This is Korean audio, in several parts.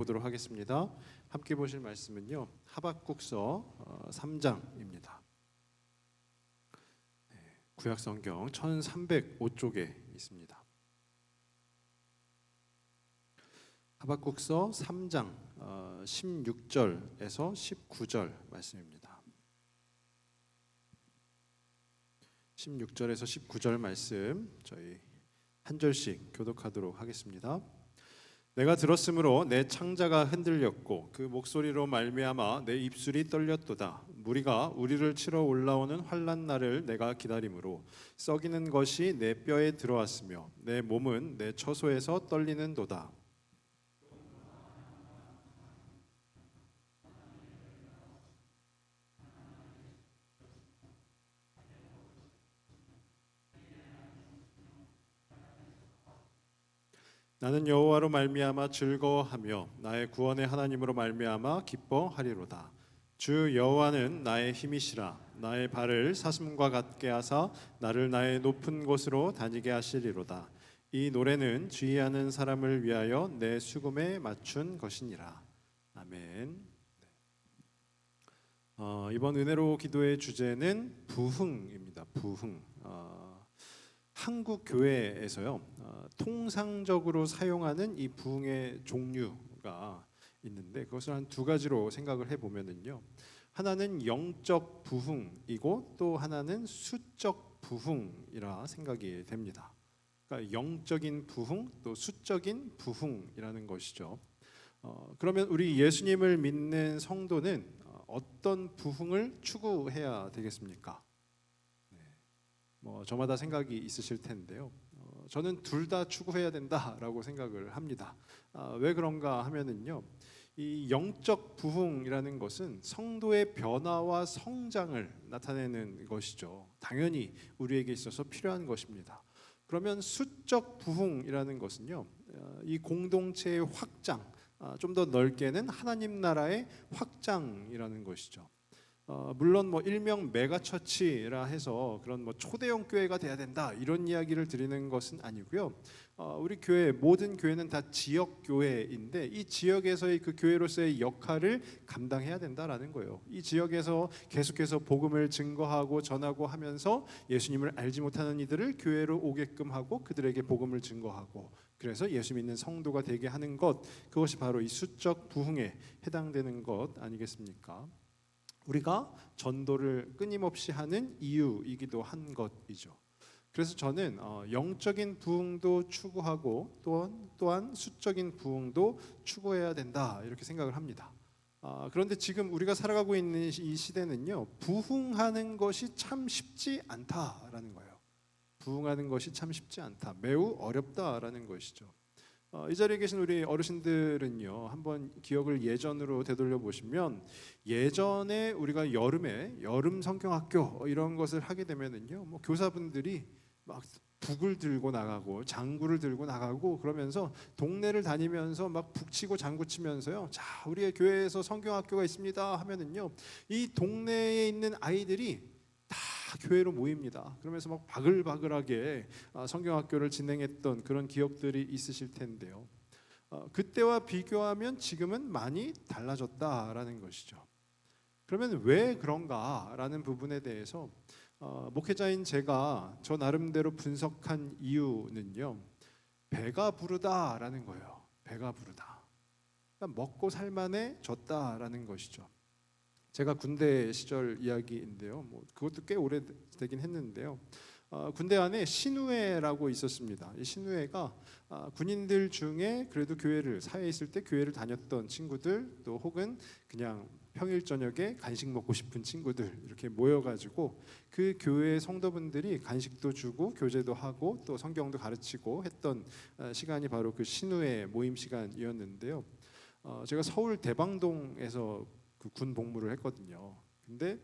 보도록 하겠습니다. 함께 보실 말씀은요, 하박국서 3장입니다. 구약성경 1305쪽에 있습니다. 하박국서 3장 16절에서 19절 말씀입니다. 16절에서 19절 말씀 저희 한 절씩 교독하도록 하겠습니다. 내가 들었으므로 내 창자가 흔들렸고 그 목소리로 말미암아 내 입술이 떨렸도다. 무리가 우리를 치러 올라오는 환난 날을 내가 기다림으로 썩이는 것이 내 뼈에 들어왔으며 내 몸은 내 처소에서 떨리는도다. 나는 여호와로 말미암아 즐거워하며 나의 구원의 하나님으로 말미암아 기뻐하리로다. 주 여호와는 나의 힘이시라. 나의 발을 사슴과 같게 하사 나를 나의 높은 곳으로 다니게 하시리로다. 이 노래는 주의하는 사람을 위하여 내 수금에 맞춘 것이니라. 아멘. 이번 은혜로 기도의 주제는 부흥입니다. 부흥. 한국 교회에서요, 통상적으로 사용하는 이 부흥의 종류가 있는데 그것을 한 두 가지로 생각을 해보면은요, 하나는 영적 부흥이고 또 하나는 수적 부흥이라 생각이 됩니다. 그러니까 영적인 부흥 또 수적인 부흥이라는 것이죠. 그러면 우리 예수님을 믿는 성도는 어떤 부흥을 추구해야 되겠습니까? 저마다 생각이 있으실 텐데요. 저는 둘 다 추구해야 된다라고 생각을 합니다. 왜 그런가 하면은요, 이 영적 부흥이라는 것은 성도의 변화와 성장을 나타내는 것이죠. 당연히 우리에게 있어서 필요한 것입니다. 그러면 수적 부흥이라는 것은요, 이 공동체의 확장, 좀 더 넓게는 하나님 나라의 확장이라는 것이죠. 물론 일명 메가처치라 해서 그런 초대형 교회가 돼야 된다 이런 이야기를 드리는 것은 아니고요. 우리 교회 모든 교회는 다 지역 교회인데 이 지역에서의 그 교회로서의 역할을 감당해야 된다라는 거예요. 이 지역에서 계속해서 복음을 증거하고 전하고 하면서 예수님을 알지 못하는 이들을 교회로 오게끔 하고 그들에게 복음을 증거하고 그래서 예수 믿는 성도가 되게 하는 것, 그것이 바로 이 수적 부흥에 해당되는 것 아니겠습니까? 우리가 전도를 끊임없이 하는 이유이기도 한 것이죠. 그래서 저는 영적인 부흥도 추구하고 또한 수적인 부흥도 추구해야 된다 이렇게 생각을 합니다. 그런데 지금 우리가 살아가고 있는 이 시대는요, 부흥하는 것이 참 쉽지 않다라는 거예요. 부흥하는 것이 참 쉽지 않다, 매우 어렵다라는 것이죠. 이 자리에 계신 우리 어르신들은요, 한번 기억을 예전으로 되돌려 보시면 예전에 우리가 여름에 여름 성경학교 이런 것을 하게 되면은요, 교사분들이 막 북을 들고 나가고 장구를 들고 나가고 그러면서 동네를 다니면서 막 북치고 장구치면서요, 자, 우리의 교회에서 성경학교가 있습니다 하면은요, 이 동네에 있는 아이들이 다 교회로 모입니다. 그러면서 막 바글바글하게 성경학교를 진행했던 그런 기억들이 있으실 텐데요. 그때와 비교하면 지금은 많이 달라졌다라는 것이죠. 그러면 왜 그런가라는 부분에 대해서 목회자인 제가 저 나름대로 분석한 이유는요, 배가 부르다라는 거예요. 배가 부르다. 그러니까 먹고 살만해졌다라는 것이죠. 제가 군대 시절 이야기인데요. 그것도 꽤 오래되긴 했는데요. 군대 안에 신우회라고 있었습니다. 이 신우회가 군인들 중에 그래도 사회에 있을 때 교회를 다녔던 친구들, 또 혹은 그냥 평일 저녁에 간식 먹고 싶은 친구들 이렇게 모여가지고 그 교회 성도분들이 간식도 주고 교제도 하고 또 성경도 가르치고 했던 시간이 바로 그 신우회 모임 시간이었는데요. 제가 서울 대방동에서 그 군 복무를 했거든요. 근데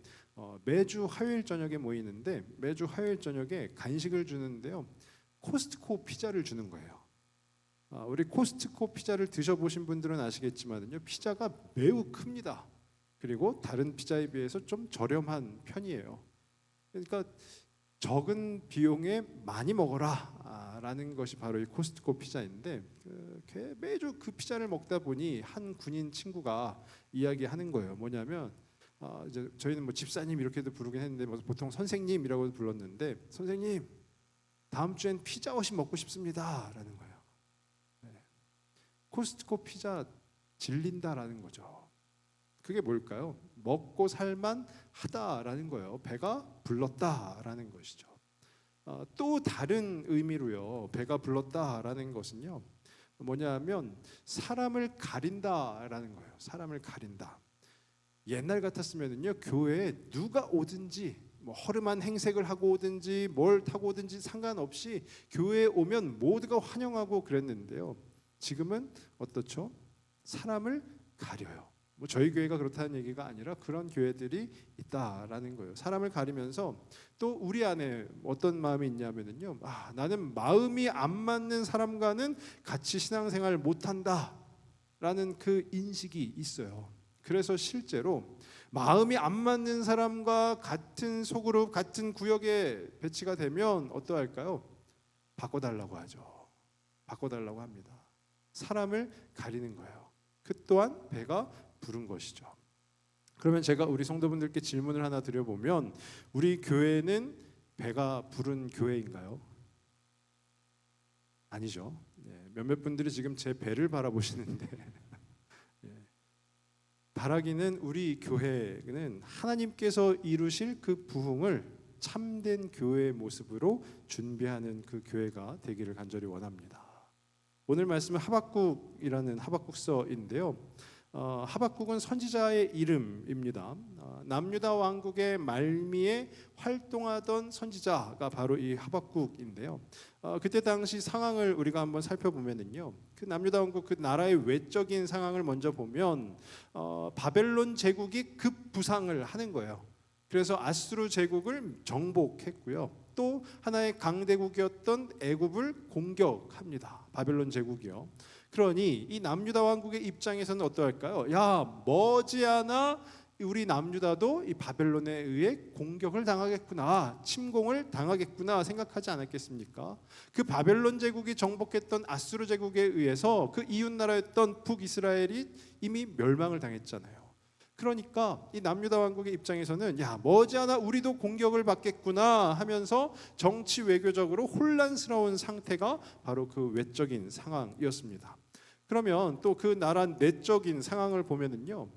매주 화요일 저녁에 모이는데 매주 화요일 저녁에 간식을 주는데요, 코스트코 피자를 주는 거예요. 우리 코스트코 피자를 드셔보신 분들은 아시겠지만요, 피자가 매우 큽니다. 그리고 다른 피자에 비해서 좀 저렴한 편이에요. 그러니까 적은 비용에 많이 먹어라 라는 것이 바로 이 코스트코 피자인데, 매주 그 피자를 먹다 보니 한 군인 친구가 이야기하는 거예요. 뭐냐면 이제 저희는 뭐 집사님 이렇게도 부르긴 했는데 뭐 보통 선생님이라고 불렀는데, 선생님 다음 주엔 피자헛이 먹고 싶습니다라는 거예요. 네. 코스트코 피자 질린다라는 거죠. 그게 뭘까요? 먹고 살만 하다라는 거예요. 배가 불렀다라는 것이죠. 또 다른 의미로요, 배가 불렀다라는 것은요, 뭐냐면 사람을 가린다라는 거예요. 사람을 가린다. 옛날 같았으면은요, 교회에 누가 오든지 뭐 허름한 행색을 하고 오든지 뭘 타고 오든지 상관없이 교회에 오면 모두가 환영하고 그랬는데요. 지금은 어떻죠? 사람을 가려요. 뭐 저희 교회가 그렇다는 얘기가 아니라 그런 교회들이 있다라는 거예요. 사람을 가리면서 또 우리 안에 어떤 마음이 있냐면은요, 나는 마음이 안 맞는 사람과는 같이 신앙생활을 못한다라는 그 인식이 있어요. 그래서 실제로 마음이 안 맞는 사람과 같은 소그룹, 같은 구역에 배치가 되면 어떠할까요? 바꿔달라고 하죠. 바꿔달라고 합니다. 사람을 가리는 거예요. 그 또한 배가 부른 것이죠. 그러면 제가 우리 성도분들께 질문을 하나 드려보면, 우리 교회는 배가 부른 교회인가요? 아니죠. 몇몇 분들이 지금 제 배를 바라보시는데 바라기는 우리 교회는 하나님께서 이루실 그 부흥을 참된 교회의 모습으로 준비하는 그 교회가 되기를 간절히 원합니다. 오늘 말씀은 하박국이라는 하박국서인데요. 하박국은 선지자의 이름입니다. 남유다 왕국의 말미에 활동하던 선지자가 바로 이 하박국인데요. 그때 당시 상황을 우리가 한번 살펴보면은요, 그 남유다 왕국 그 나라의 외적인 상황을 먼저 보면 바벨론 제국이 급부상을 하는 거예요. 그래서 아수르 제국을 정복했고요. 또 하나의 강대국이었던 애굽을 공격합니다. 바벨론 제국이요. 그러니 이 남유다 왕국의 입장에서는 어떠할까요? 야, 머지않아 우리 남유다도 이 바벨론에 의해 공격을 당하겠구나, 침공을 당하겠구나 생각하지 않았겠습니까? 그 바벨론 제국이 정복했던 아수르 제국에 의해서 그 이웃 나라였던 북이스라엘이 이미 멸망을 당했잖아요. 그러니까 이 남유다 왕국의 입장에서는 야, 머지않아 우리도 공격을 받겠구나 하면서 정치 외교적으로 혼란스러운 상태가 바로 그 외적인 상황이었습니다. 그러면 또 그 나라 내적인 상황을 보면은요,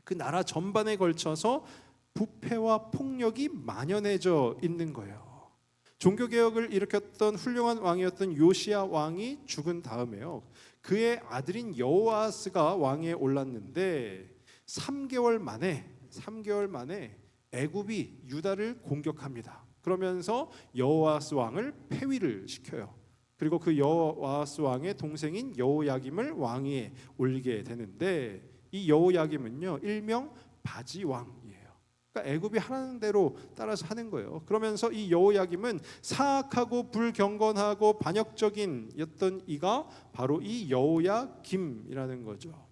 그 나라 전반에 걸쳐서 부패와 폭력이 만연해져 있는 거예요. 종교개혁을 일으켰던 훌륭한 왕이었던 요시야 왕이 죽은 다음에요, 그의 아들인 여호아스가 왕위에 올랐는데 3개월 만에 애굽이 유다를 공격합니다. 그러면서 여호아스 왕을 폐위를 시켜요. 그리고 그 여호아스 왕의 동생인 여호야김을 왕위에 올리게 되는데, 이 여호야김은요, 일명 바지 왕이에요. 그러니까 애굽이 하라는 대로 따라서 하는 거예요. 그러면서 이 여호야김은 사악하고 불경건하고 반역적인였던 이가 바로 이 여호야김이라는 거죠.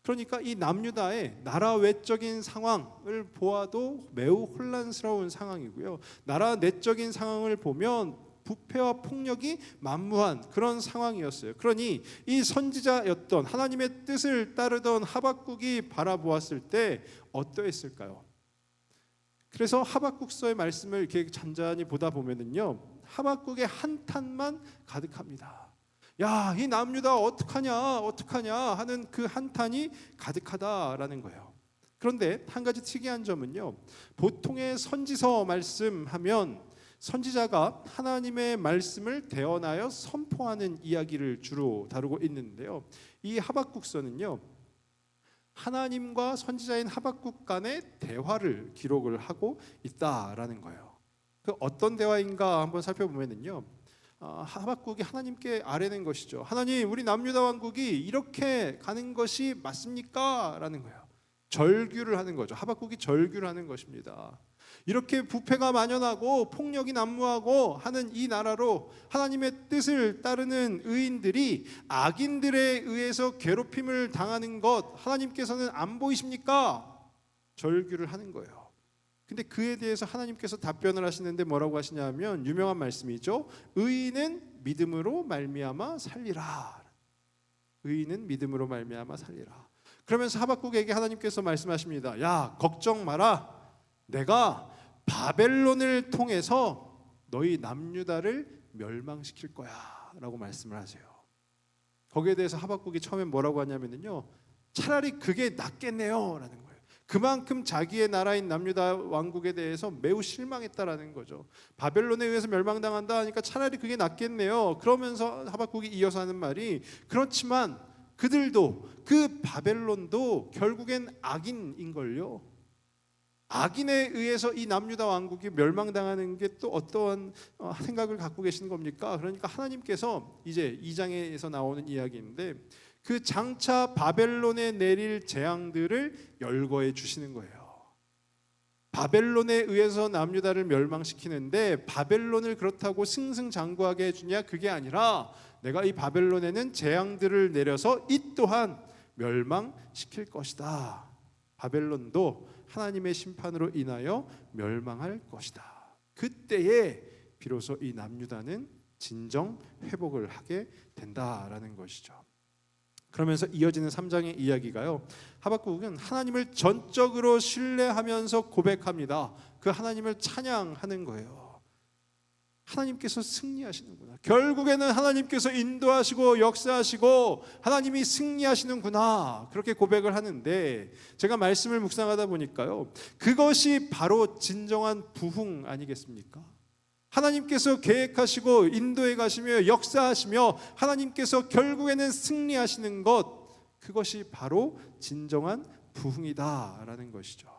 그러니까 이 남유다의 나라 외적인 상황을 보아도 매우 혼란스러운 상황이고요, 나라 내적인 상황을 보면 부패와 폭력이 만무한 그런 상황이었어요. 그러니 이 선지자였던 하나님의 뜻을 따르던 하박국이 바라보았을 때 어떠했을까요? 그래서 하박국서의 말씀을 이렇게 잔잔히 보다 보면은요, 하박국의 한탄만 가득합니다. 야, 이 남유다 어떡하냐 하는 그 한탄이 가득하다라는 거예요. 그런데 한 가지 특이한 점은요, 보통의 선지서 말씀하면 선지자가 하나님의 말씀을 대언하여 선포하는 이야기를 주로 다루고 있는데요, 이 하박국서는요, 하나님과 선지자인 하박국 간의 대화를 기록을 하고 있다라는 거예요. 그 어떤 대화인가 한번 살펴보면은요, 하박국이 하나님께 아뢰는 것이죠. 하나님, 우리 남유다 왕국이 이렇게 가는 것이 맞습니까? 라는 거예요. 절규를 하는 거죠. 하박국이 절규를 하는 것입니다. 이렇게 부패가 만연하고 폭력이 난무하고 하는 이 나라로 하나님의 뜻을 따르는 의인들이 악인들에 의해서 괴롭힘을 당하는 것 하나님께서는 안 보이십니까? 절규를 하는 거예요. 근데 그에 대해서 하나님께서 답변을 하시는데 뭐라고 하시냐면 유명한 말씀이죠. 의인은 믿음으로 말미암아 살리라. 의인은 믿음으로 말미암아 살리라. 그러면서 하박국에게 하나님께서 말씀하십니다. 야, 걱정 마라. 내가 바벨론을 통해서 너희 남유다를 멸망시킬 거야 라고 말씀을 하세요. 거기에 대해서 하박국이 처음에 뭐라고 하냐면요, 차라리 그게 낫겠네요 라는 거예요. 그만큼 자기의 나라인 남유다 왕국에 대해서 매우 실망했다라는 거죠. 바벨론에 의해서 멸망당한다 하니까 차라리 그게 낫겠네요. 그러면서 하박국이 이어서 하는 말이, 그렇지만 그들도, 그 바벨론도 결국엔 악인인걸요. 악인에 의해서 이 남유다 왕국이 멸망당하는 게 또 어떠한 생각을 갖고 계신 겁니까? 그러니까 하나님께서 이제 2장에서 나오는 이야기인데 그 장차 바벨론에 내릴 재앙들을 열거해 주시는 거예요. 바벨론에 의해서 남유다를 멸망시키는데 바벨론을 그렇다고 승승장구하게 해주냐? 그게 아니라 내가 이 바벨론에는 재앙들을 내려서 이 또한 멸망시킬 것이다. 바벨론도 하나님의 심판으로 인하여 멸망할 것이다. 그때에 비로소 이 남유다는 진정 회복을 하게 된다라는 것이죠. 그러면서 이어지는 3장의 이야기가요, 하박국은 하나님을 전적으로 신뢰하면서 고백합니다. 그 하나님을 찬양하는 거예요. 하나님께서 승리하시는구나. 결국에는 하나님께서 인도하시고 역사하시고 하나님이 승리하시는구나. 그렇게 고백을 하는데 제가 말씀을 묵상하다 보니까요, 그것이 바로 진정한 부흥 아니겠습니까? 하나님께서 계획하시고 인도해 가시며 역사하시며 하나님께서 결국에는 승리하시는 것, 그것이 바로 진정한 부흥이다라는 것이죠.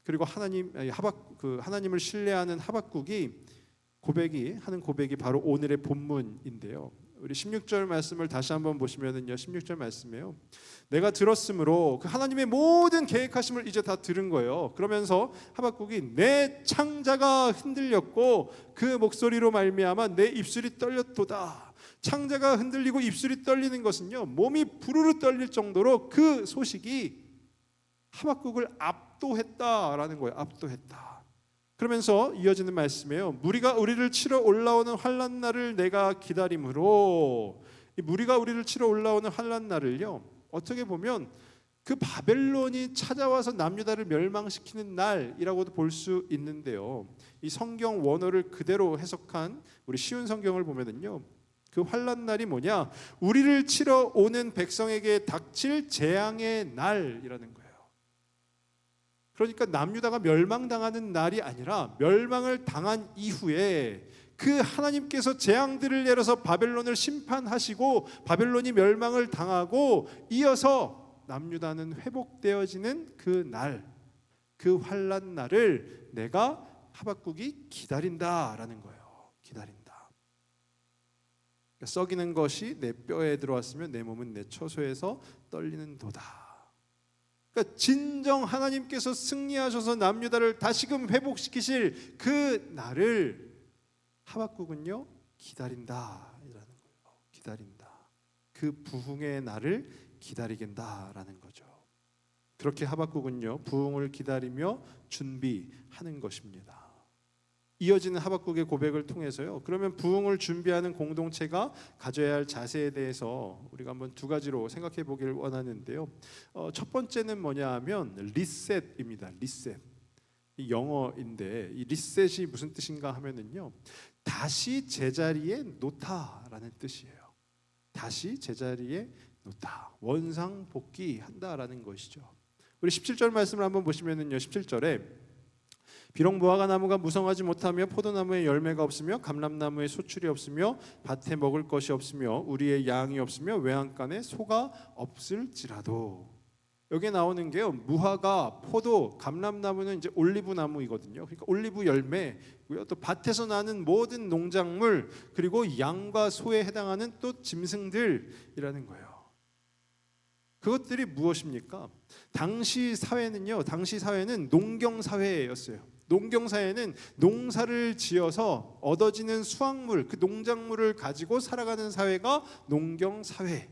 그리고 하나님을 신뢰하는 하박국이 하는 고백이 바로 오늘의 본문인데요. 우리 16절 말씀을 다시 한번 보시면은요, 16절 말씀이에요. 내가 들었으므로, 그 하나님의 모든 계획하심을 이제 다 들은 거예요. 그러면서 하박국이 내 창자가 흔들렸고 그 목소리로 말미암아 내 입술이 떨렸도다. 창자가 흔들리고 입술이 떨리는 것은요, 몸이 부르르 떨릴 정도로 그 소식이 하박국을 압도했다라는 거예요. 압도했다. 그러면서 이어지는 말씀이에요. 무리가 우리를 치러 올라오는 환난 날을 내가 기다림으로, 이 무리가 우리를 치러 올라오는 환난 날을요, 어떻게 보면 그 바벨론이 찾아와서 남유다를 멸망시키는 날이라고도 볼 수 있는데요. 이 성경 원어를 그대로 해석한 우리 쉬운 성경을 보면은요, 그 환난 날이 뭐냐? 우리를 치러 오는 백성에게 닥칠 재앙의 날이라는 거예요. 그러니까 남유다가 멸망당하는 날이 아니라 멸망을 당한 이후에 그 하나님께서 재앙들을 내려서 바벨론을 심판하시고 바벨론이 멸망을 당하고 이어서 남유다는 회복되어지는 그 날, 그 환난 날을 내가 하박국이 기다린다라는 거예요. 기다린다. 그러니까 썩이는 것이 내 뼈에 들어왔으면 내 몸은 내 처소에서 떨리는 도다. 그러니까 진정 하나님께서 승리하셔서 남유다를 다시금 회복시키실 그 날을 하박국은요, 기다린다라는 거예요. 기다린다. 그 부흥의 날을 기다리겠다라는 거죠. 그렇게 하박국은요, 부흥을 기다리며 준비하는 것입니다. 이어지는 하박국의 고백을 통해서요, 그러면 부흥을 준비하는 공동체가 가져야 할 자세에 대해서 우리가 한번 두 가지로 생각해 보기를 원하는데요. 첫 번째는 뭐냐 하면 리셋입니다. 리셋. 이 영어인데 이 리셋이 무슨 뜻인가 하면은요, 다시 제자리에 놓다라는 뜻이에요. 다시 제자리에 놓다. 원상복귀한다라는 것이죠. 우리 17절 말씀을 한번 보시면은요, 17절에 비록 무화과 나무가 무성하지 못하며 포도나무에 열매가 없으며 감람나무에 소출이 없으며 밭에 먹을 것이 없으며 우리의 양이 없으며 외양간에 소가 없을지라도, 여기에 나오는 게요, 무화과, 포도, 감람나무는 이제 올리브 나무이거든요. 그러니까 올리브 열매고요. 또 밭에서 나는 모든 농작물, 그리고 양과 소에 해당하는 또 짐승들이라는 거예요. 그것들이 무엇입니까? 당시 사회는 농경 사회였어요. 농경 사회는 농사를 지어서 얻어지는 수확물, 그 농작물을 가지고 살아가는 사회가 농경 사회.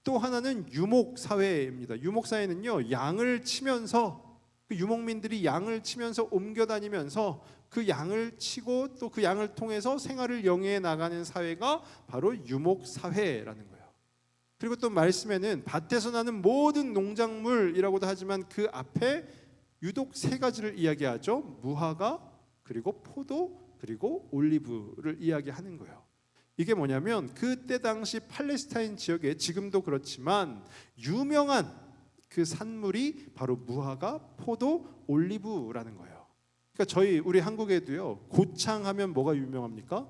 또 하나는 유목 사회입니다. 유목 사회는요, 양을 치면서 그 유목민들이 양을 치면서 옮겨 다니면서 그 양을 치고 또 그 양을 통해서 생활을 영위해 나가는 사회가 바로 유목 사회라는 거예요. 그리고 또 말씀에는 밭에서 나는 모든 농작물이라고도 하지만 그 앞에 유독 세 가지를 이야기하죠. 무화과, 그리고 포도, 그리고 올리브를 이야기하는 거예요. 이게 뭐냐면 그때 당시 팔레스타인 지역에 지금도 그렇지만 유명한 그 산물이 바로 무화과, 포도, 올리브라는 거예요. 그러니까 우리 한국에도요, 고창하면 뭐가 유명합니까?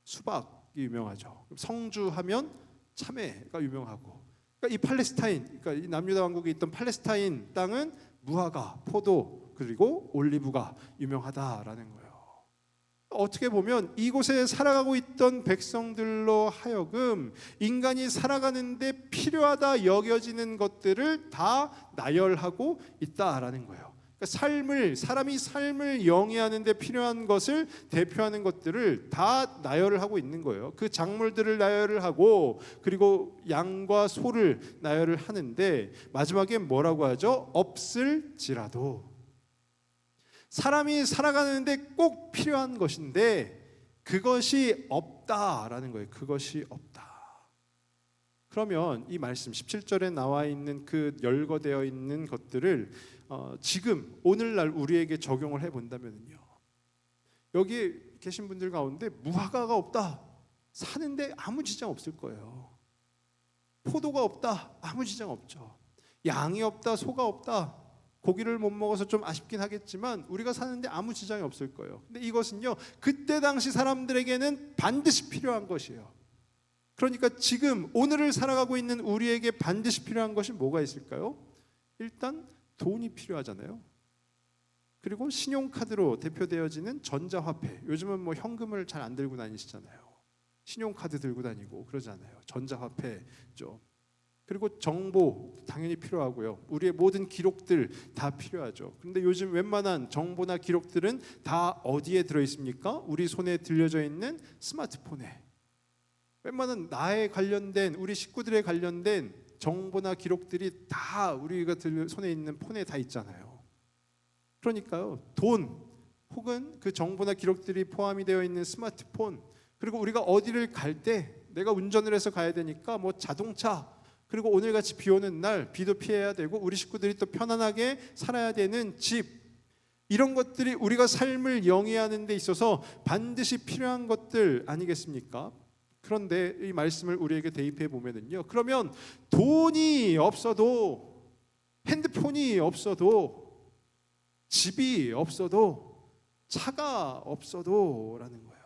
수박이 유명하죠. 성주하면 참외가 유명하고. 그러니까 이 팔레스타인, 그러니까 이 남유다 왕국에 있던 팔레스타인 땅은 무화과, 포도, 그리고 올리브가 유명하다라는 거예요. 어떻게 보면 이곳에 살아가고 있던 백성들로 하여금 인간이 살아가는데 필요하다 여겨지는 것들을 다 나열하고 있다라는 거예요. 그러니까 사람이 삶을 영위하는 데 필요한 것을 대표하는 것들을 다 나열을 하고 있는 거예요. 그 작물들을 나열을 하고 그리고 양과 소를 나열을 하는데 마지막에 뭐라고 하죠? 없을지라도. 사람이 살아가는데 꼭 필요한 것인데 그것이 없다라는 거예요. 그것이 없다. 그러면 이 말씀 17절에 나와 있는 그 열거되어 있는 것들을 지금 오늘날 우리에게 적용을 해본다면요, 여기 계신 분들 가운데 무화과가 없다, 사는데 아무 지장 없을 거예요. 포도가 없다, 아무 지장 없죠. 양이 없다, 소가 없다, 고기를 못 먹어서 좀 아쉽긴 하겠지만 우리가 사는데 아무 지장이 없을 거예요. 근데 이것은요, 그때 당시 사람들에게는 반드시 필요한 것이에요. 그러니까 지금 오늘을 살아가고 있는 우리에게 반드시 필요한 것이 뭐가 있을까요? 일단 돈이 필요하잖아요. 그리고 신용카드로 대표되어지는 전자화폐. 요즘은 뭐 현금을 잘 안 들고 다니시잖아요. 신용카드 들고 다니고 그러잖아요. 전자화폐죠. 그리고 정보 당연히 필요하고요. 우리의 모든 기록들 다 필요하죠. 그런데 요즘 웬만한 정보나 기록들은 다 어디에 들어있습니까? 우리 손에 들려져 있는 스마트폰에. 웬만한 나에 관련된, 우리 식구들에 관련된 정보나 기록들이 다 우리가 손에 있는 폰에 다 있잖아요. 그러니까요, 돈 혹은 그 정보나 기록들이 포함이 되어 있는 스마트폰, 그리고 우리가 어디를 갈 때 내가 운전을 해서 가야 되니까 뭐 자동차, 그리고 오늘같이 비 오는 날 비도 피해야 되고 우리 식구들이 또 편안하게 살아야 되는 집, 이런 것들이 우리가 삶을 영위하는 데 있어서 반드시 필요한 것들 아니겠습니까? 그런데 이 말씀을 우리에게 대입해 보면은요, 그러면 돈이 없어도, 핸드폰이 없어도, 집이 없어도, 차가 없어도 라는 거예요.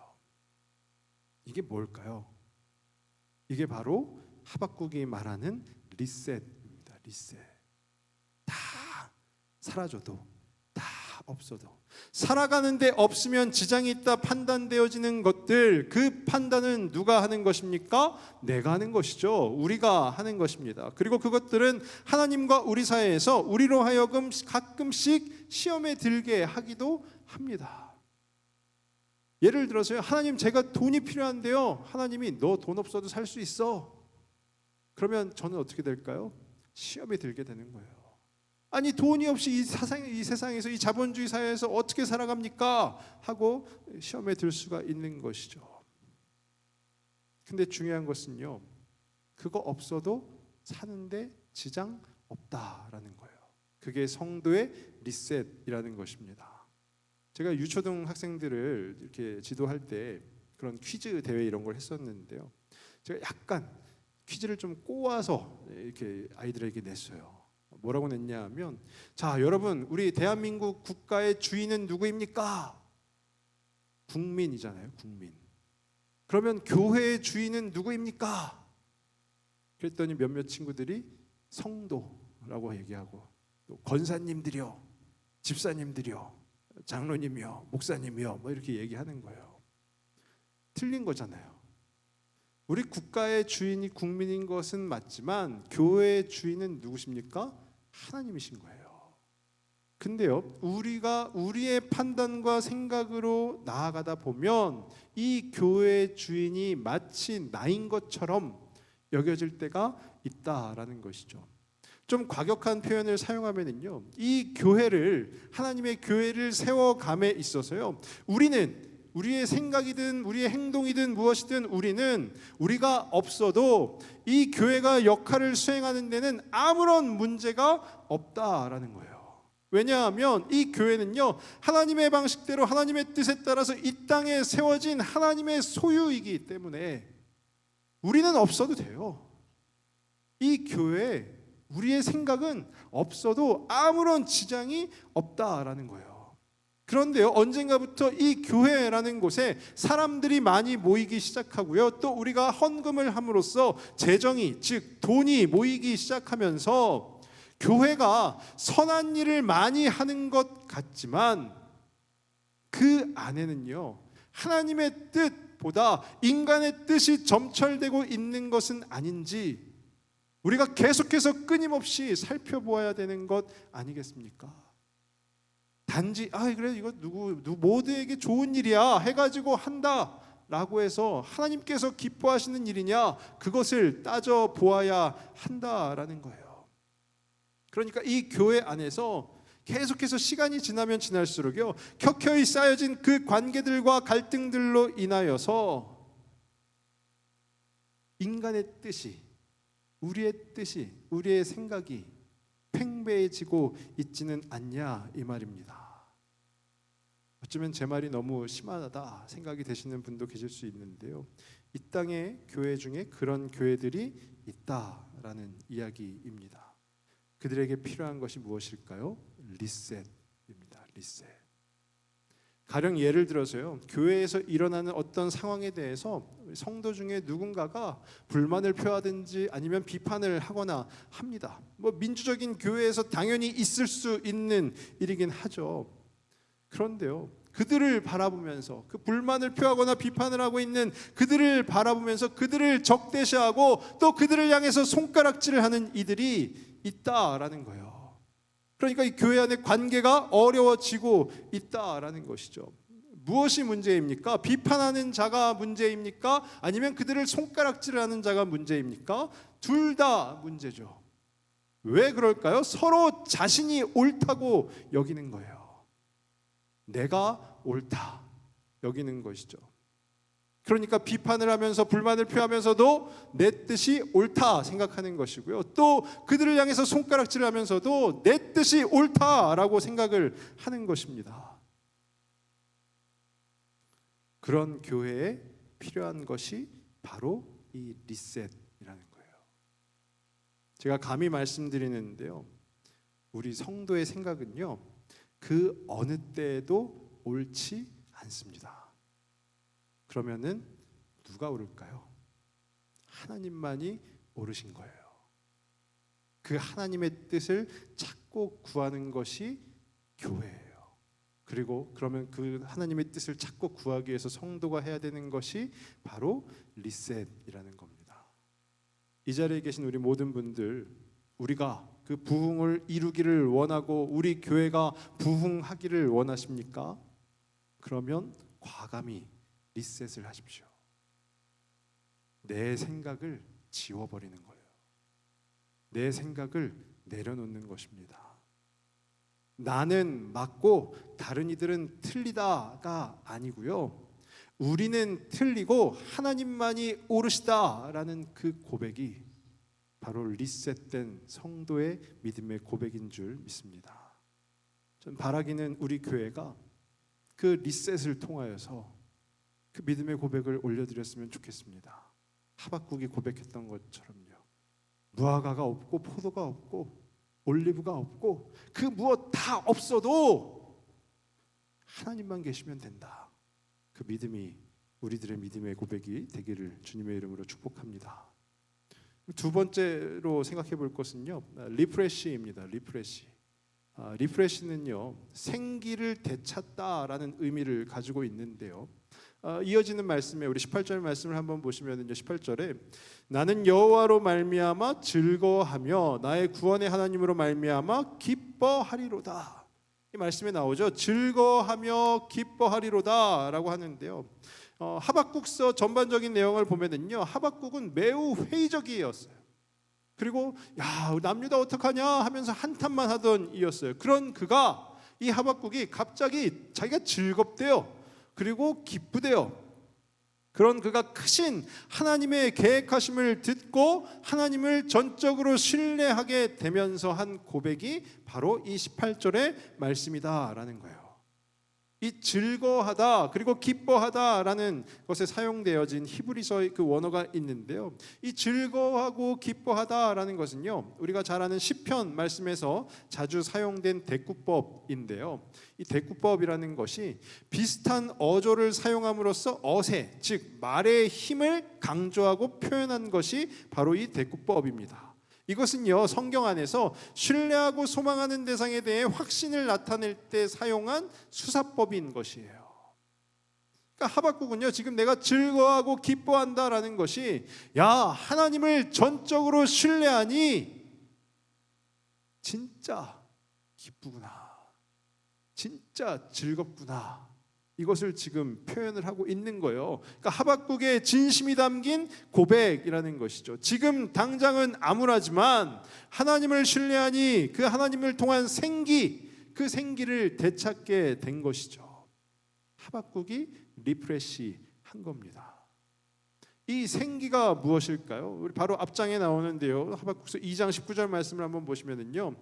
이게 뭘까요? 이게 바로 하박국이 말하는 리셋입니다. 리셋. 다 사라져도, 다 없어도, 살아가는데 없으면 지장이 있다 판단되어지는 것들, 그 판단은 누가 하는 것입니까? 내가 하는 것이죠. 우리가 하는 것입니다. 그리고 그것들은 하나님과 우리 사이에서 우리로 하여금 가끔씩 시험에 들게 하기도 합니다. 예를 들어서요, 하나님, 제가 돈이 필요한데요, 하나님이 너 돈 없어도 살 수 있어. 그러면 저는 어떻게 될까요? 시험에 들게 되는 거예요. 아니, 돈이 없이 이 세상에서, 이 자본주의 사회에서 어떻게 살아갑니까? 하고 시험에 들 수가 있는 것이죠. 근데 중요한 것은요, 그거 없어도 사는데 지장 없다라는 거예요. 그게 성도의 리셋이라는 것입니다. 제가 유초등 학생들을 이렇게 지도할 때 그런 퀴즈 대회 이런 걸 했었는데요, 제가 약간 퀴즈를 좀 꼬아서 이렇게 아이들에게 냈어요. 뭐라고 냈냐 하면, 자, 여러분, 우리 대한민국 국가의 주인은 누구입니까? 국민이잖아요. 국민. 그러면 교회의 주인은 누구입니까? 그랬더니 몇몇 친구들이 성도라고 얘기하고, 또 권사님들이요, 집사님들이요, 장로님이요, 목사님이요, 뭐 이렇게 얘기하는 거예요. 틀린 거잖아요. 우리 국가의 주인이 국민인 것은 맞지만 교회의 주인은 누구십니까? 하나님이신 거예요. 근데요, 우리가 우리의 판단과 생각으로 나아가다 보면 이 교회의 주인이 마치 나인 것처럼 여겨질 때가 있다라는 것이죠. 좀 과격한 표현을 사용하면은요, 이 교회를, 하나님의 교회를 세워감에 있어서요, 우리의 생각이든 우리의 행동이든 무엇이든 우리가 없어도 이 교회가 역할을 수행하는 데는 아무런 문제가 없다라는 거예요. 왜냐하면 이 교회는요, 하나님의 방식대로 하나님의 뜻에 따라서 이 땅에 세워진 하나님의 소유이기 때문에 우리는 없어도 돼요. 이 교회에 우리의 생각은 없어도 아무런 지장이 없다라는 거예요. 그런데요, 언젠가부터 이 교회라는 곳에 사람들이 많이 모이기 시작하고요, 또 우리가 헌금을 함으로써 재정이, 즉 돈이 모이기 시작하면서 교회가 선한 일을 많이 하는 것 같지만 그 안에는요, 하나님의 뜻보다 인간의 뜻이 점철되고 있는 것은 아닌지 우리가 계속해서 끊임없이 살펴보아야 되는 것 아니겠습니까? 단지 그래 이거 누구 모두에게 좋은 일이야 해가지고 한다라고 해서 하나님께서 기뻐하시는 일이냐, 그것을 따져 보아야 한다라는 거예요. 그러니까 이 교회 안에서 계속해서 시간이 지나면 지날수록요, 켜켜이 쌓여진 그 관계들과 갈등들로 인하여서 인간의 뜻이, 우리의 뜻이, 우리의 생각이 팽배해지고 있지는 않냐 이 말입니다. 어쩌면 제 말이 너무 심하다 생각이 되시는 분도 계실 수 있는데요, 이 땅의 교회 중에 그런 교회들이 있다라는 이야기입니다. 그들에게 필요한 것이 무엇일까요? 리셋입니다. 리셋. 가령 예를 들어서요, 교회에서 일어나는 어떤 상황에 대해서 성도 중에 누군가가 불만을 표하든지 아니면 비판을 하거나 합니다. 민주적인 교회에서 당연히 있을 수 있는 일이긴 하죠. 그런데요, 그들을 바라보면서, 그 불만을 표하거나 비판을 하고 있는 그들을 바라보면서 그들을 적대시하고 또 그들을 향해서 손가락질을 하는 이들이 있다라는 거예요. 그러니까 이 교회 안의 관계가 어려워지고 있다라는 것이죠. 무엇이 문제입니까? 비판하는 자가 문제입니까? 아니면 그들을 손가락질하는 자가 문제입니까? 둘 다 문제죠. 왜 그럴까요? 서로 자신이 옳다고 여기는 거예요. 내가 옳다 여기는 것이죠. 그러니까 비판을 하면서 불만을 표하면서도 내 뜻이 옳다 생각하는 것이고요, 또 그들을 향해서 손가락질을 하면서도 내 뜻이 옳다라고 생각을 하는 것입니다. 그런 교회에 필요한 것이 바로 이 리셋이라는 거예요. 제가 감히 말씀드리는데요, 우리 성도의 생각은요, 그 어느 때에도 옳지 않습니다. 그러면은 누가 옳을까요? 하나님만이 옳으신 거예요. 그 하나님의 뜻을 찾고 구하는 것이 교회예요. 그리고 그러면 그 하나님의 뜻을 찾고 구하기 위해서 성도가 해야 되는 것이 바로 리셋이라는 겁니다. 이 자리에 계신 우리 모든 분들, 우리가 그 부흥을 이루기를 원하고 우리 교회가 부흥하기를 원하십니까? 그러면 과감히 리셋을 하십시오. 내 생각을 지워버리는 거예요. 내 생각을 내려놓는 것입니다. 나는 맞고 다른 이들은 틀리다가 아니고요, 우리는 틀리고 하나님만이 옳으시다라는 그 고백이 바로 리셋된 성도의 믿음의 고백인 줄 믿습니다. 전 바라기는 우리 교회가 그 리셋을 통하여서 그 믿음의 고백을 올려드렸으면 좋겠습니다. 하박국이 고백했던 것처럼요, 무화과가 없고 포도가 없고 올리브가 없고 그 무엇 다 없어도 하나님만 계시면 된다. 그 믿음이 우리들의 믿음의 고백이 되기를 주님의 이름으로 축복합니다. 두 번째로 생각해 볼 것은요, 리프레시입니다. 리프레시는요, 생기를 되찾다라는 의미를 가지고 있는데요, 이어지는 말씀에 우리 18절 말씀을 한번 보시면요, 18절에 나는 여호와로 말미암아 즐거워하며 나의 구원의 하나님으로 말미암아 기뻐하리로다. 이 말씀에 나오죠. 즐거워하며 기뻐하리로다라고 하는데요, 하박국서 전반적인 내용을 보면은요, 하박국은 매우 회의적이었어요. 그리고 야 남유다 어떡하냐 하면서 한탄만 하던 이였어요. 그런 그가 이 하박국이 갑자기 자기가 즐겁대요. 그리고 기쁘대요. 그런 그가 크신 하나님의 계획하심을 듣고 하나님을 전적으로 신뢰하게 되면서 한 고백이 바로 이 18절의 말씀이다라는 거예요. 이 즐거워하다 그리고 기뻐하다라는 것에 사용되어진 히브리서의 그 원어가 있는데요. 이 즐거워하고 기뻐하다라는 것은요, 우리가 잘 아는 시편 말씀에서 자주 사용된 대꾸법인데요. 이 대꾸법이라는 것이 비슷한 어조를 사용함으로써 어세, 즉 말의 힘을 강조하고 표현한 것이 바로 이 대꾸법입니다. 이것은요, 성경 안에서 신뢰하고 소망하는 대상에 대해 확신을 나타낼 때 사용한 수사법인 것이에요. 그러니까 하박국은요, 지금 내가 즐거워하고 기뻐한다라는 것이 야 하나님을 전적으로 신뢰하니 진짜 기쁘구나, 진짜 즐겁구나, 이것을 지금 표현을 하고 있는 거예요. 그러니까 하박국의 진심이 담긴 고백이라는 것이죠. 지금 당장은 암울하지만 하나님을 신뢰하니 그 하나님을 통한 생기, 그 생기를 되찾게 된 것이죠. 하박국이 리프레시한 겁니다. 이 생기가 무엇일까요? 우리 바로 앞장에 나오는데요. 하박국서 2장 19절 말씀을 한번 보시면은요.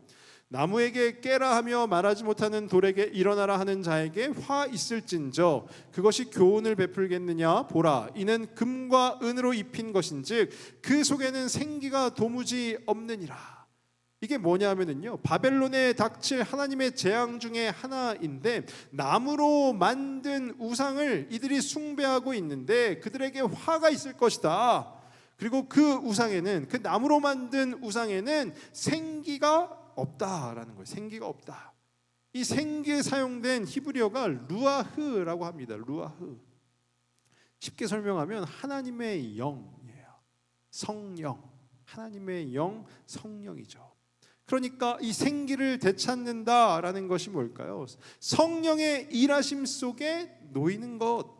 나무에게 깨라 하며 말하지 못하는 돌에게 일어나라 하는 자에게 화 있을진저 그것이 교훈을 베풀겠느냐 보라 이는 금과 은으로 입힌 것인즉 그 속에는 생기가 도무지 없느니라. 이게 뭐냐 하면은요, 바벨론에 닥칠 하나님의 재앙 중에 하나인데 나무로 만든 우상을 이들이 숭배하고 있는데 그들에게 화가 있을 것이다. 그리고 그 우상에는, 그 나무로 만든 우상에는 생기가 없다라는 거예요. 생기가 없다. 이 생기에 사용된 히브리어가 루아흐라고 합니다. 루아흐. 쉽게 설명하면 하나님의 영이에요. 성령. 하나님의 영, 성령이죠. 그러니까 이 생기를 되찾는다라는 것이 뭘까요? 성령의 일하심 속에 놓이는 것,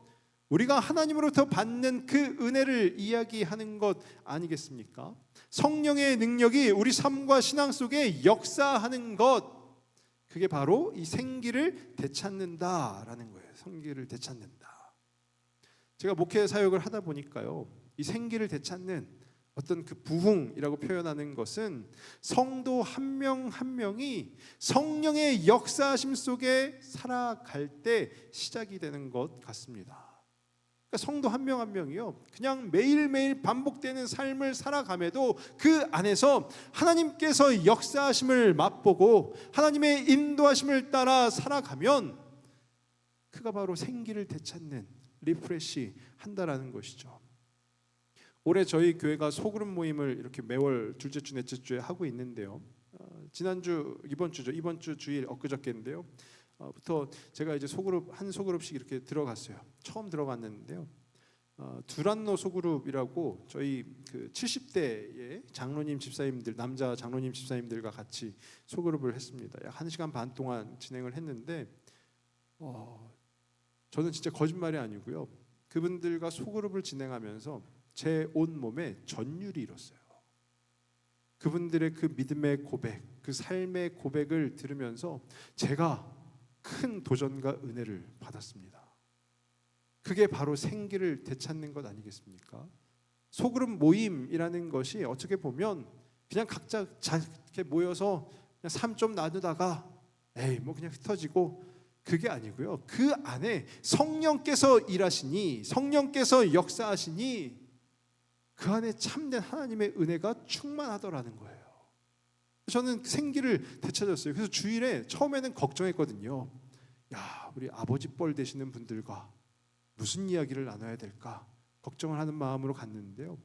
우리가 하나님으로부터 받는 그 은혜를 이야기하는 것 아니겠습니까? 성령의 능력이 우리 삶과 신앙 속에 역사하는 것, 그게 바로 이 생기를 되찾는다라는 거예요. 생기를 되찾는다. 제가 목회 사역을 하다 보니까요, 이 생기를 되찾는 어떤 그 부흥이라고 표현하는 것은 성도 한 명 한 명이 성령의 역사하심 속에 살아갈 때 시작이 되는 것 같습니다. 그러니까 성도 한 명 한 명이요, 그냥 매일매일 반복되는 삶을 살아감에도 그 안에서 하나님께서 역사하심을 맛보고 하나님의 인도하심을 따라 살아가면 그가 바로 생기를 되찾는, 리프레시 한다라는 것이죠. 올해 저희 교회가 소그룹 모임을 이렇게 매월 둘째 주, 넷째 주에 하고 있는데요. 지난주, 이번 주 주일 엊그저께인데요. 부터 제가 이제 한 소그룹씩 이렇게 들어갔어요. 처음 들어갔는데요. 두란노 소그룹이라고 저희 그 70대의 장로님 집사님들, 남자 장로님 집사님들과 같이 소그룹을 했습니다. 약 1시간 반 동안 진행을 했는데 저는 진짜 거짓말이 아니고요. 그분들과 소그룹을 진행하면서 제 온몸에 전율이 일었어요. 그분들의 그 믿음의 고백, 그 삶의 고백을 들으면서 제가 큰 도전과 은혜를 받았습니다. 그게 바로 생기를 되찾는 것 아니겠습니까? 소그룹 모임이라는 것이 어떻게 보면 그냥 각자 이렇게 모여서 그냥 삶 좀 나누다가 뭐 그냥 흩어지고, 그게 아니고요. 그 안에 성령께서 일하시니, 성령께서 역사하시니 그 안에 참된 하나님의 은혜가 충만하더라는 거예요. 저는 생기를 되찾았어요. 그래서 주일에 처음에는 걱정했거든요. 야, 우리 아버지 뻘 되시는 분들과 무슨 이야기를 나눠야 될까 걱정을 하는 마음으로 갔는데요.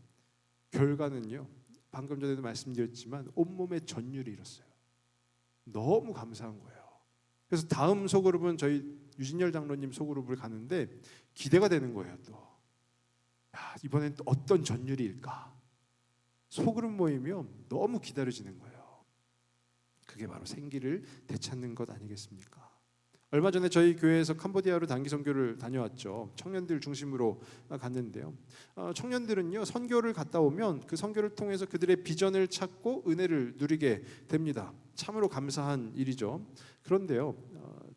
결과는요, 방금 전에도 말씀드렸지만 온몸에 전율이 일었어요. 너무 감사한 거예요. 그래서 다음 소그룹은 저희 유진열 장로님 소그룹을 가는데 기대가 되는 거예요. 또 야, 이번엔 또 어떤 전율일까? 소그룹 모임이요, 너무 기다려지는 거예요. 그게 바로 생기를 되찾는 것 아니겠습니까? 얼마 전에 저희 교회에서 캄보디아로 단기 선교를 다녀왔죠. 청년들 중심으로 갔는데요. 청년들은요, 선교를 갔다 오면 그 선교를 통해서 그들의 비전을 찾고 은혜를 누리게 됩니다. 참으로 감사한 일이죠. 그런데요,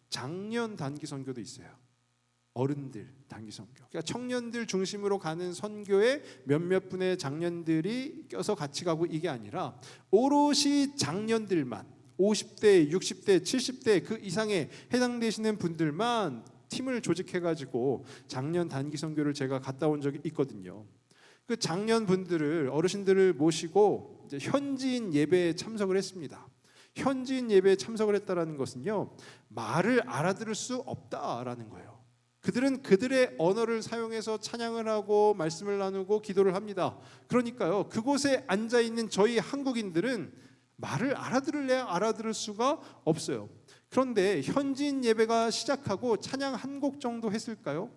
장년 단기 선교도 있어요. 어른들 단기 선교. 그러니까 청년들 중심으로 가는 선교에 몇몇 분의 장년들이 껴서 같이 가고 이게 아니라 오롯이 장년들만 50대, 60대, 70대 그 이상에 해당되시는 분들만 팀을 조직해가지고 작년 단기 선교를 제가 갔다 온 적이 있거든요. 그 장년 분들을 어르신들을 모시고 이제 현지인 예배에 참석을 했습니다. 현지인 예배에 참석을 했다라는 것은요, 말을 알아들을 수 없다라는 거예요. 그들은 그들의 언어를 사용해서 찬양을 하고 말씀을 나누고 기도를 합니다. 그러니까요, 그곳에 앉아 있는 저희 한국인들은 말을 알아들을래야 알아들을 수가 없어요. 그런데 현지인 예배가 시작하고 찬양 한 곡 정도 했을까요?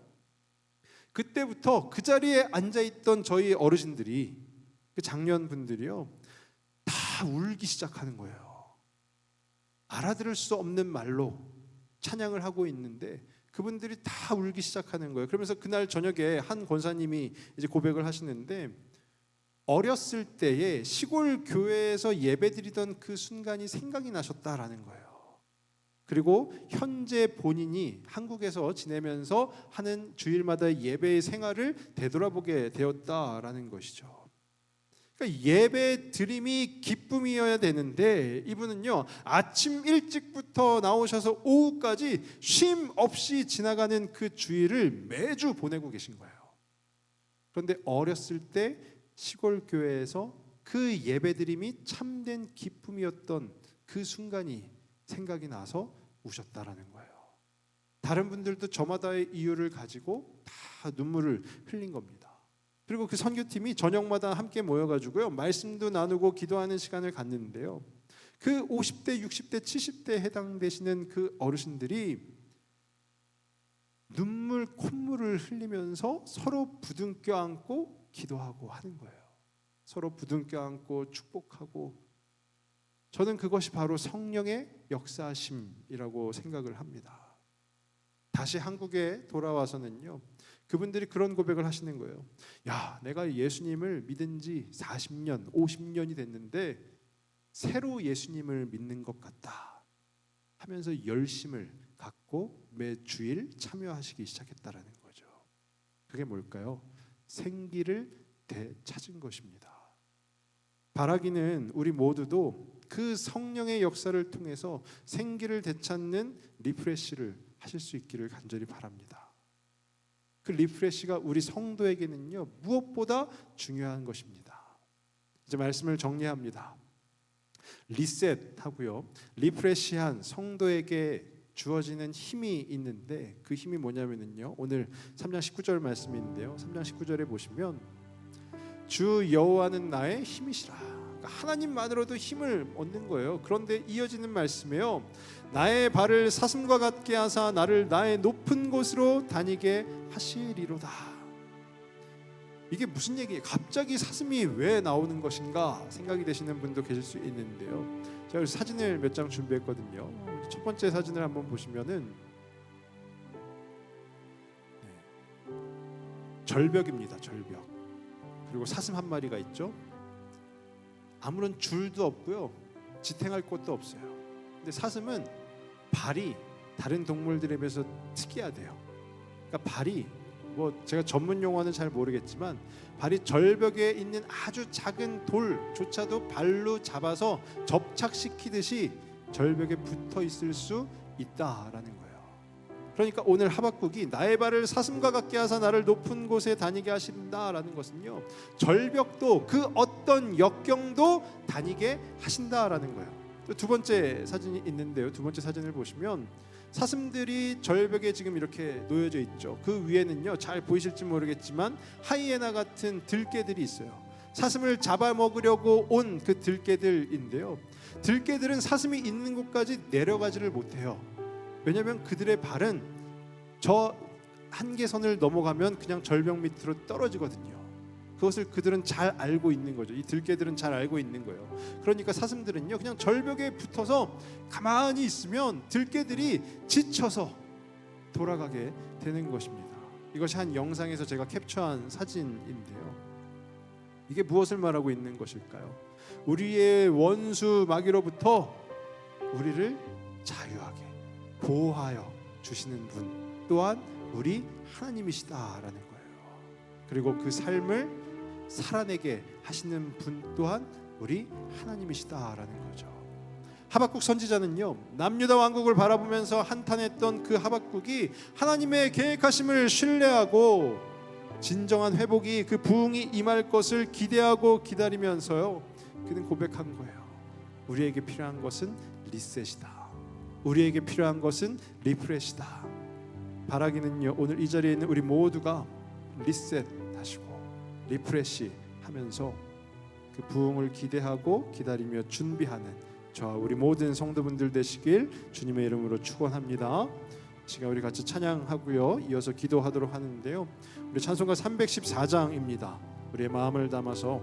그때부터 그 자리에 앉아있던 저희 어르신들이, 그 장년분들이요, 다 울기 시작하는 거예요. 알아들을 수 없는 말로 찬양을 하고 있는데 그분들이 다 울기 시작하는 거예요. 그러면서 그날 저녁에 한 권사님이 이제 고백을 하시는데, 어렸을 때에 시골 교회에서 예배드리던 그 순간이 생각이 나셨다라는 거예요. 그리고 현재 본인이 한국에서 지내면서 하는 주일마다 예배의 생활을 되돌아보게 되었다라는 것이죠. 그러니까 예배 드림이 기쁨이어야 되는데 이분은요, 아침 일찍부터 나오셔서 오후까지 쉼 없이 지나가는 그 주일을 매주 보내고 계신 거예요. 그런데 어렸을 때 시골 교회에서 그 예배드림이 참된 기쁨이었던 그 순간이 생각이 나서 우셨다라는 거예요. 다른 분들도 저마다의 이유를 가지고 다 눈물을 흘린 겁니다. 그리고 그 선교팀이 저녁마다 함께 모여가지고요, 말씀도 나누고 기도하는 시간을 갖는데요, 그 50대, 60대, 70대에 해당되시는 그 어르신들이 눈물, 콧물을 흘리면서 서로 부둥켜 안고 기도하고 하는 거예요. 서로 부둥켜 안고 축복하고, 저는 그것이 바로 성령의 역사심이라고 생각을 합니다. 다시 한국에 돌아와서는요, 그분들이 그런 고백을 하시는 거예요. 야, 내가 예수님을 믿은 지 40년, 50년이 됐는데 새로 예수님을 믿는 것 같다 하면서 열심을 갖고 매 주일 참여하시기 시작했다라는 거죠. 그게 뭘까요? 생기를 되찾은 것입니다. 바라기는 우리 모두도 그 성령의 역사를 통해서 생기를 되찾는 리프레시를 하실 수 있기를 간절히 바랍니다. 그 리프레시가 우리 성도에게는요, 무엇보다 중요한 것입니다. 이제 말씀을 정리합니다. 리셋하고요, 리프레시한 성도에게 주어지는 힘이 있는데, 그 힘이 뭐냐면요, 오늘 3장 19절 말씀인데요, 3장 19절에 보시면 주 여호와는 나의 힘이시라. 그러니까 하나님만으로도 힘을 얻는 거예요. 그런데 이어지는 말씀에요, 나의 발을 사슴과 같게 하사 나를 나의 높은 곳으로 다니게 하시리로다. 이게 무슨 얘기예요? 갑자기 사슴이 왜 나오는 것인가 생각이 되시는 분도 계실 수 있는데요, 제가 사진을 몇 장 준비했거든요. 첫 번째 사진을 한번 보시면은 절벽입니다. 절벽. 그리고 사슴 한 마리가 있죠. 아무런 줄도 없고요, 지탱할 곳도 없어요. 근데 사슴은 발이 다른 동물들에 비해서 특이하대요. 그러니까 발이, 뭐 제가 전문 용어는 잘 모르겠지만, 발이 절벽에 있는 아주 작은 돌조차도 발로 잡아서 접착시키듯이 절벽에 붙어 있을 수 있다라는 거예요. 그러니까 오늘 하박국이 나의 발을 사슴과 같게 하사 나를 높은 곳에 다니게 하신다라는 것은요, 절벽도 그 어떤 역경도 다니게 하신다라는 거예요. 두 번째 사진이 있는데요, 두 번째 사진을 보시면 사슴들이 절벽에 지금 이렇게 놓여져 있죠. 그 위에는요, 잘 보이실지 모르겠지만 하이에나 같은 들개들이 있어요. 사슴을 잡아먹으려고 온 그 들개들인데요, 들개들은 사슴이 있는 곳까지 내려가지를 못해요. 왜냐하면 그들의 발은 저 한계선을 넘어가면 그냥 절벽 밑으로 떨어지거든요. 그것을 그들은 잘 알고 있는 거죠. 이 들깨들은 잘 알고 있는 거예요. 그러니까 사슴들은요 그냥 절벽에 붙어서 가만히 있으면 들깨들이 지쳐서 돌아가게 되는 것입니다. 이것이 한 영상에서 제가 캡처한 사진인데요. 이게 무엇을 말하고 있는 것일까요? 우리의 원수 마귀로부터 우리를 자유하게 보호하여 주시는 분 또한 우리 하나님이시다라는 거예요. 그리고 그 삶을 살아내게 하시는 분 또한 우리 하나님이시다라는 거죠. 하박국 선지자는요 남유다 왕국을 바라보면서 한탄했던 그 하박국이 하나님의 계획하심을 신뢰하고 진정한 회복이 그 부흥이 임할 것을 기대하고 기다리면서요 그는 고백한 거예요. 우리에게 필요한 것은 리셋이다. 우리에게 필요한 것은 리프레시다. 바라기는요 오늘 이 자리에 있는 우리 모두가 리셋하시고 리프레시 하면서 그 부흥을 기대하고 기다리며 준비하는 저와 우리 모든 성도분들 되시길 주님의 이름으로 축원합니다. 시간 우리 같이 찬양하고요 이어서 기도하도록 하는데요 우리 찬송가 314장입니다. 우리의 마음을 담아서